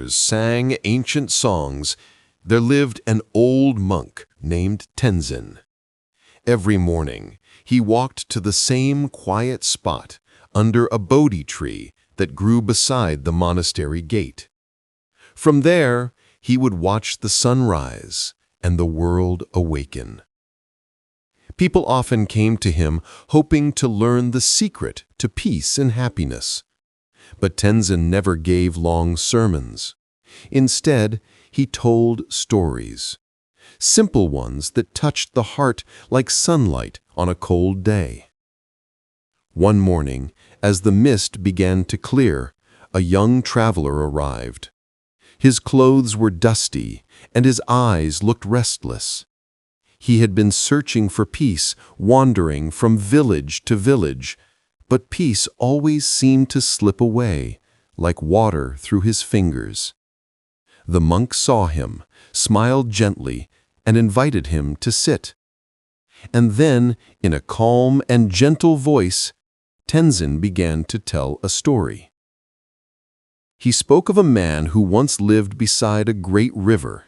sang ancient songs, there lived an old monk named Tenzin. Every morning, he walked to the same quiet spot under a Bodhi tree that grew beside the monastery gate. From there, he would watch the sun rise and the world awaken. People often came to him hoping to learn the secret to peace and happiness. But Tenzin never gave long sermons. Instead, he told stories, simple ones that touched the heart like sunlight on a cold day. One morning, as the mist began to clear, a young traveler arrived. His clothes were dusty, and his eyes looked restless. He had been searching for peace, wandering from village to village, but peace always seemed to slip away, like water through his fingers. The monk saw him, smiled gently, and invited him to sit. And then, in a calm and gentle voice, Tenzin began to tell a story. He spoke of a man who once lived beside a great river.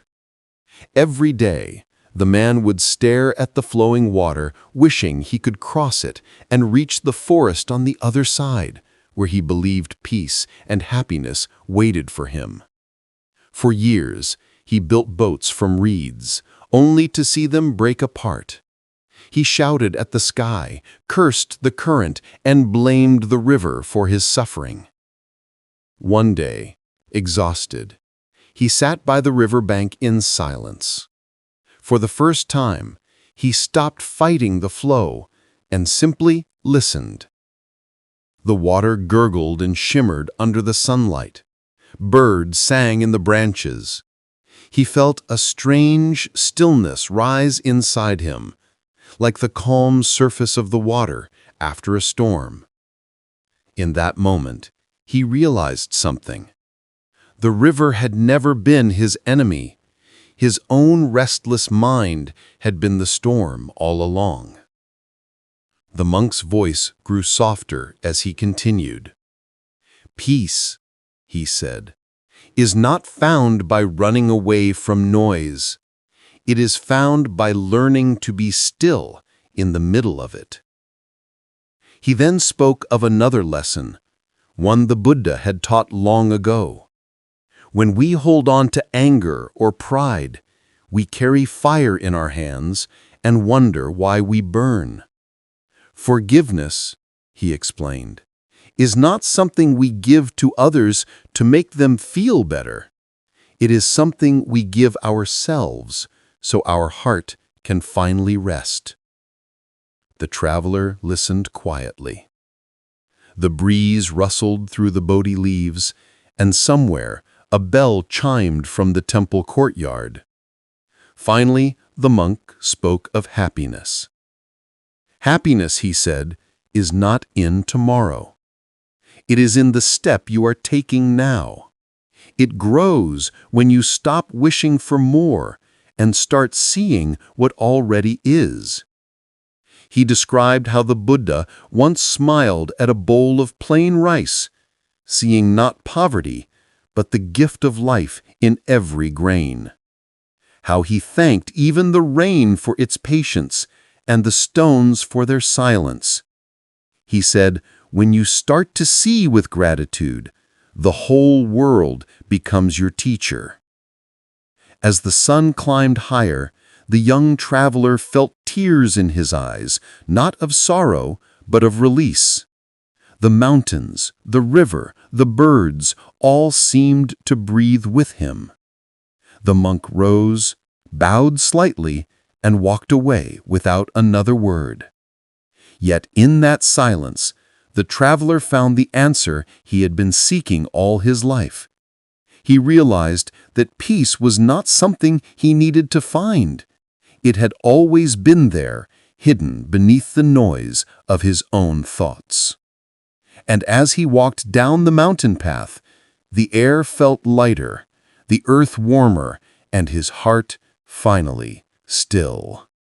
Every day, the man would stare at the flowing water, wishing he could cross it and reach the forest on the other side, where he believed peace and happiness waited for him. For years, he built boats from reeds, only to see them break apart. He shouted at the sky, cursed the current, and blamed the river for his suffering. One day, exhausted, he sat by the riverbank in silence. For the first time, he stopped fighting the flow and simply listened. The water gurgled and shimmered under the sunlight. Birds sang in the branches. He felt a strange stillness rise inside him, like the calm surface of the water after a storm. In that moment, he realized something. The river had never been his enemy. His own restless mind had been the storm all along. The monk's voice grew softer as he continued. "Peace," he said, "is not found by running away from noise. It is found by learning to be still in the middle of it." He then spoke of another lesson, one the Buddha had taught long ago. When we hold on to anger or pride, we carry fire in our hands and wonder why we burn. Forgiveness, he explained, is not something we give to others to make them feel better. It is something we give ourselves so our heart can finally rest. The traveler listened quietly. The breeze rustled through the Bodhi leaves, and somewhere a bell chimed from the temple courtyard. Finally, the monk spoke of happiness. Happiness, he said, is not in tomorrow. It is in the step you are taking now. It grows when you stop wishing for more and start seeing what already is. He described how the Buddha once smiled at a bowl of plain rice, seeing not poverty, but the gift of life in every grain. How he thanked even the rain for its patience and the stones for their silence. He said, when you start to see with gratitude, the whole world becomes your teacher. As the sun climbed higher, the young traveler felt tears in his eyes, not of sorrow, but of release. The mountains, the river, the birds, all seemed to breathe with him. The monk rose, bowed slightly, and walked away without another word. Yet in that silence, the traveler found the answer he had been seeking all his life. He realized that peace was not something he needed to find. It had always been there, hidden beneath the noise of his own thoughts. And as he walked down the mountain path, the air felt lighter, the earth warmer, and his heart finally still.